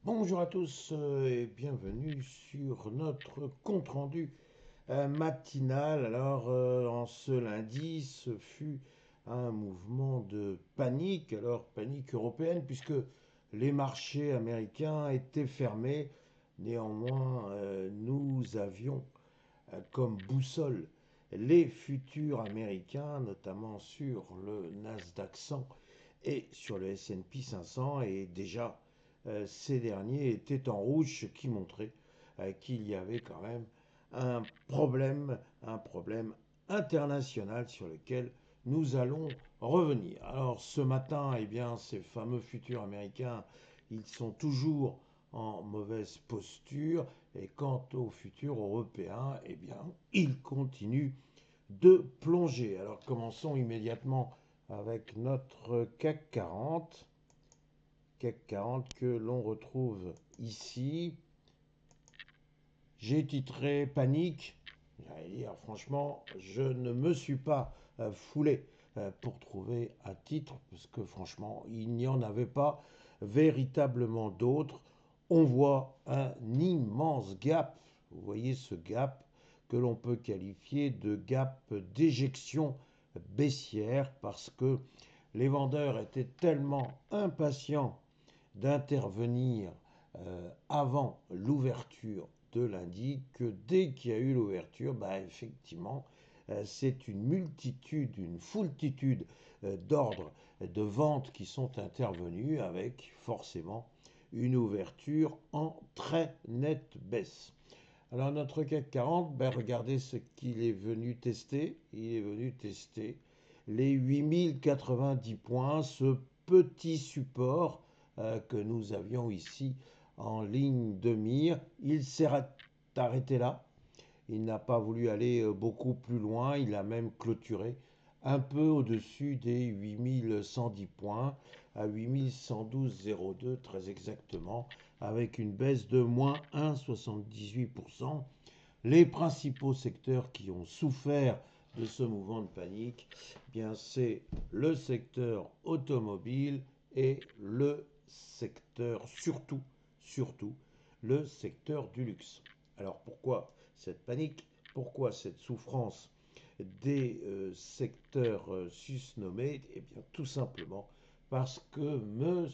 Bonjour à tous et bienvenue sur notre compte-rendu matinal. En ce lundi, ce fut un mouvement de panique, panique européenne, puisque les marchés américains étaient fermés. Néanmoins, nous avions comme boussole les futurs américains, notamment sur le Nasdaq 100 et sur le S&P 500, et déjà ces derniers étaient en rouge, ce qui montrait qu'il y avait quand même un problème international sur lequel nous allons revenir. Alors ce matin, eh bien, ces fameux futurs américains, ils sont toujours en mauvaise posture, et quant aux futurs européens, eh bien, ils continuent de plonger. Alors commençons immédiatement avec notre CAC 40. CAC 40 que l'on retrouve ici. J'ai titré Panique. J'allais dire, franchement, je ne me suis pas foulé pour trouver un titre, parce que franchement, il n'y en avait pas véritablement d'autres. On voit un immense gap. Vous voyez ce gap que l'on peut qualifier de gap d'éjection baissière, parce que les vendeurs étaient tellement impatients d'intervenir avant l'ouverture de lundi que dès qu'il y a eu l'ouverture, effectivement, c'est une multitude, une foultitude d'ordres de vente qui sont intervenus avec forcément une ouverture en très nette baisse. Alors notre CAC 40, regardez ce qu'il est venu tester. Il est venu tester les 8090 points, ce petit support que nous avions ici en ligne de mire. Il s'est arrêté là. Il n'a pas voulu aller beaucoup plus loin. Il a même clôturé un peu au-dessus des 8110 points, à 8112,02 très exactement, avec une baisse de moins 1,78%. Les principaux secteurs qui ont souffert de ce mouvement de panique, bien c'est le secteur automobile et le secteur, surtout, le secteur du luxe. Alors pourquoi cette panique? Pourquoi cette souffrance des secteurs susnommés? Eh bien tout simplement parce que M.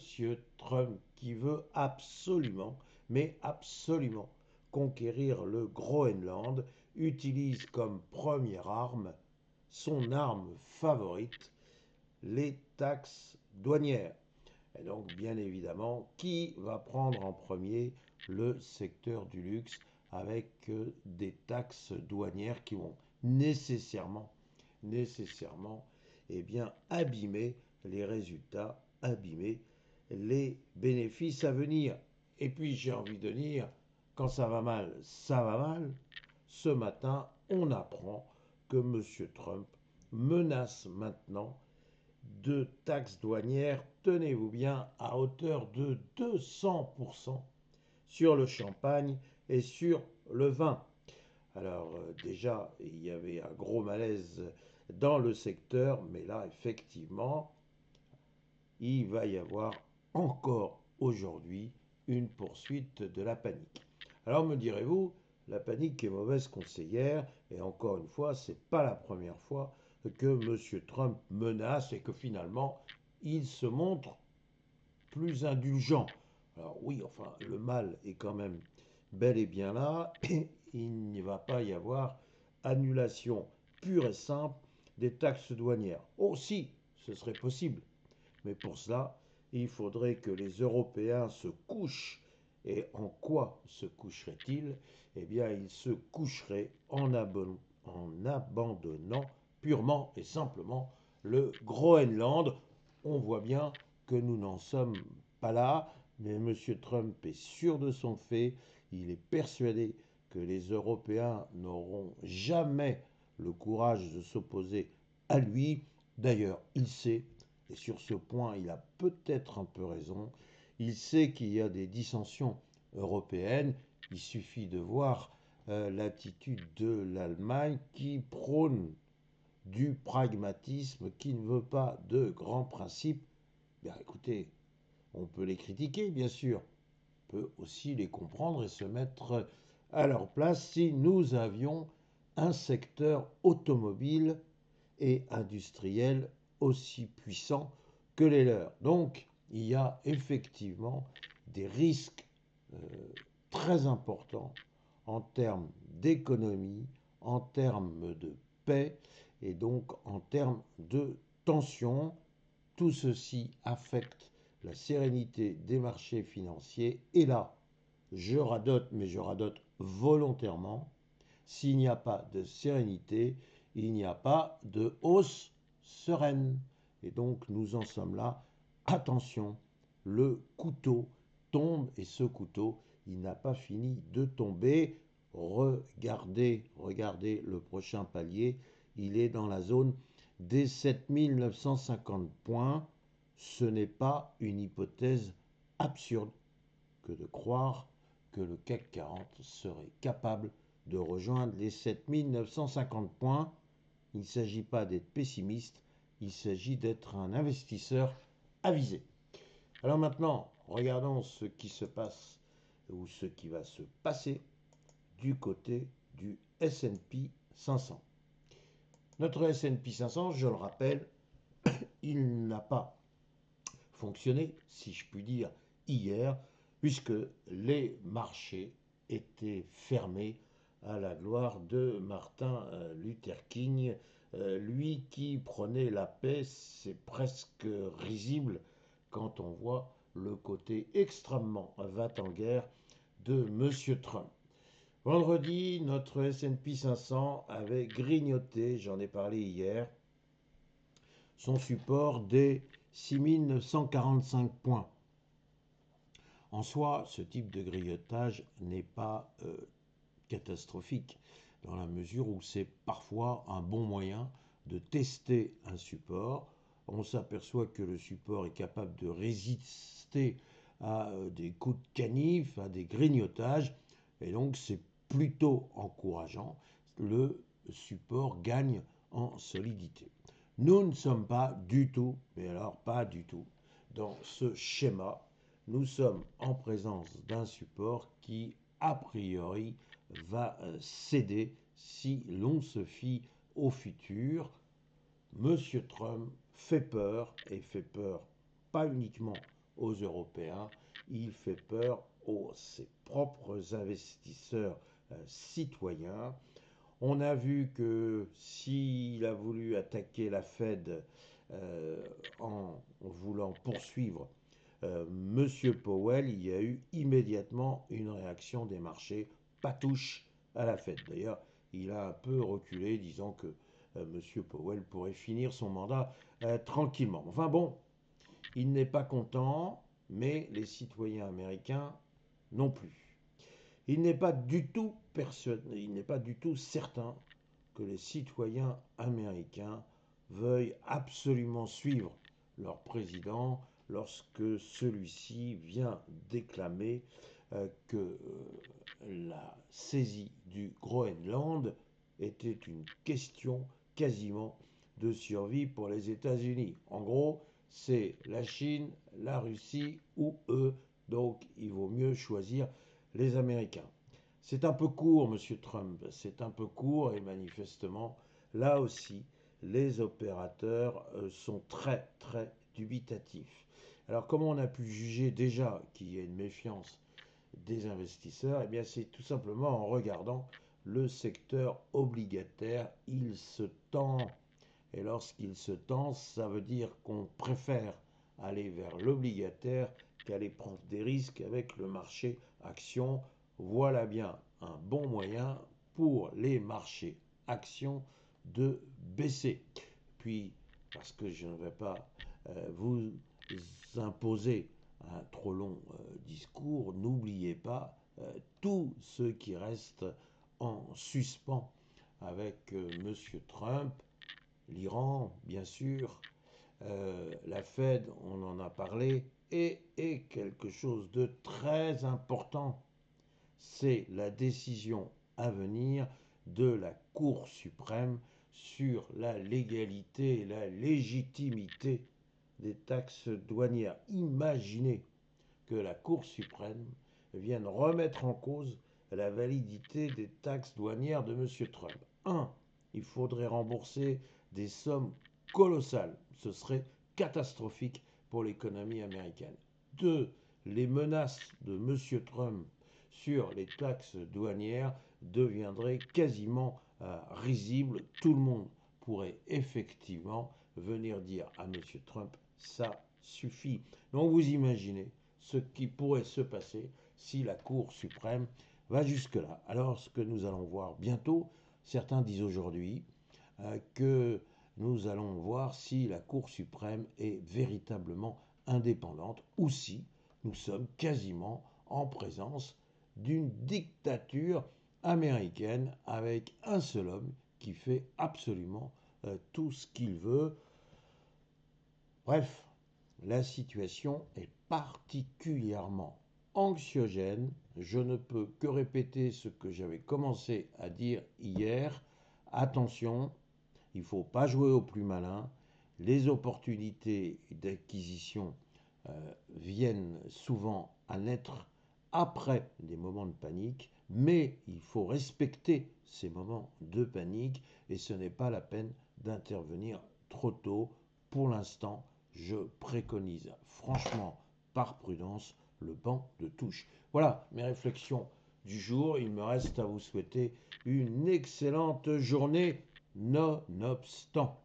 Trump, qui veut absolument, mais absolument, conquérir le Groenland, utilise comme première arme, son arme favorite, les taxes douanières. Et donc, bien évidemment, qui va prendre en premier le secteur du luxe avec des taxes douanières qui vont nécessairement, eh bien, abîmer les résultats, abîmer les bénéfices à venir. Et puis, j'ai envie de dire, quand ça va mal, ça va mal. Ce matin, on apprend que M. Trump menace maintenant de taxes douanières, tenez-vous bien, à hauteur de 200% sur le champagne et sur le vin. Alors déjà, il y avait un gros malaise dans le secteur, mais là, effectivement, il va y avoir encore aujourd'hui une poursuite de la panique. Alors me direz-vous, la panique est mauvaise conseillère, et encore une fois, ce n'est pas la première fois que M. Trump menace et que finalement, il se montre plus indulgent. Alors oui, enfin, le mal est quand même bel et bien là, et il n'y va pas y avoir annulation pure et simple des taxes douanières. Oh si, ce serait possible, mais pour cela, il faudrait que les Européens se couchent. Et en quoi se coucheraient-ils? Eh bien, ils se coucheraient en abandonnant purement et simplement le Groenland. On voit bien que nous n'en sommes pas là, mais M. Trump est sûr de son fait. Il est persuadé que les Européens n'auront jamais le courage de s'opposer à lui. D'ailleurs, il sait, et sur ce point il a peut-être un peu raison, il sait qu'il y a des dissensions européennes. Il suffit de voir l'attitude de l'Allemagne qui prône du pragmatisme, qui ne veut pas de grands principes. Bien écoutez, on peut les critiquer bien sûr, peut aussi les comprendre et se mettre à leur place si nous avions un secteur automobile et industriel aussi puissant que les leurs. Donc, il y a effectivement des risques euh, très importants en termes d'économie, en termes de paix et donc en termes de tension. Tout ceci affecte la sérénité des marchés financiers. Et là, je radote, mais je radote volontairement. S'il n'y a pas de sérénité, il n'y a pas de hausse sereine. Et donc nous en sommes là. Attention, le couteau tombe et ce couteau, il n'a pas fini de tomber. Regardez, regardez le prochain palier. Il est dans la zone des 7950 points. Ce n'est pas une hypothèse absurde que de croire que le CAC 40 serait capable de rejoindre les 7950 points. Il ne s'agit pas d'être pessimiste, il s'agit d'être un investisseur avisé. Alors maintenant, regardons ce qui se passe ou ce qui va se passer du côté du S&P 500. Notre S&P 500, je le rappelle, il n'a pas fonctionné, si je puis dire, hier, puisque les marchés étaient fermés à la gloire de Martin Luther King, lui qui prenait la paix. C'est presque risible quand on voit le côté extrêmement va-t-en-guerre de M. Trump. Vendredi, notre S&P 500 avait grignoté, j'en ai parlé hier, son support des 6945 points. En soi, ce type de grignotage n'est pas catastrophique, dans la mesure où c'est parfois un bon moyen de tester un support. On s'aperçoit que le support est capable de résister à des coups de canif, à des grignotages, et donc c'est plutôt encourageant. Le support gagne en solidité. Nous ne sommes pas du tout, mais alors pas du tout, dans ce schéma. Nous sommes en présence d'un support qui, a priori, va céder si l'on se fie au futur. Monsieur Trump fait peur, et fait peur pas uniquement aux Européens, il fait peur aux ses propres investisseurs citoyens. On a vu que s'il a voulu attaquer la Fed en voulant poursuivre Monsieur Powell, il y a eu immédiatement une réaction des marchés, pas touche à la Fed. D'ailleurs, il a un peu reculé, disant que Monsieur Powell pourrait finir son mandat tranquillement. Enfin bon, il n'est pas content, mais les citoyens américains non plus. Il n'est pas du tout il n'est pas du tout certain que les citoyens américains veuillent absolument suivre leur président lorsque celui-ci vient déclamer que la saisie du Groenland était une question quasiment de survie pour les États-Unis. En gros, c'est la Chine, la Russie ou eux, donc il vaut mieux choisir les Américains. C'est un peu court, Monsieur Trump, c'est un peu court et manifestement, là aussi, les opérateurs sont très très dubitatifs. Alors comment on a pu juger déjà qu'il y a une méfiance des investisseurs? Eh bien c'est tout simplement en regardant le secteur obligataire. Il se tend, et lorsqu'il se tend, ça veut dire qu'on préfère aller vers l'obligataire qu'aller prendre des risques avec le marché action. Voilà bien un bon moyen pour les marchés actions de baisser. Puis, parce que je ne vais pas vous imposer un trop long discours, n'oubliez pas tout ce qui reste en suspens avec M. Trump, l'Iran, bien sûr, la Fed, on en a parlé, et quelque chose de très important, c'est la décision à venir de la Cour suprême sur la légalité et la légitimité des taxes douanières. Imaginez que la Cour suprême viennent remettre en cause la validité des taxes douanières de M. Trump. 1. Il faudrait rembourser des sommes colossales. Ce serait catastrophique pour l'économie américaine. 2. Les menaces de M. Trump sur les taxes douanières deviendraient quasiment risibles. Tout le monde pourrait effectivement venir dire à M. Trump, ça suffit. Donc vous imaginez ce qui pourrait se passer si la Cour suprême va jusque-là. Alors ce que nous allons voir bientôt, certains disent aujourd'hui que nous allons voir si la Cour suprême est véritablement indépendante ou si nous sommes quasiment en présence d'une dictature américaine avec un seul homme qui fait absolument tout ce qu'il veut. Bref, la situation est particulièrement anxiogène. Je ne peux que répéter ce que j'avais commencé à dire hier. Attention, il ne faut pas jouer au plus malin. Les opportunités d'acquisition viennent souvent à naître après des moments de panique, mais il faut respecter ces moments de panique et ce n'est pas la peine d'intervenir trop tôt. Pour l'instant, je préconise franchement, par prudence, le banc de touche. Voilà mes réflexions du jour. Il me reste à vous souhaiter une excellente journée, nonobstant.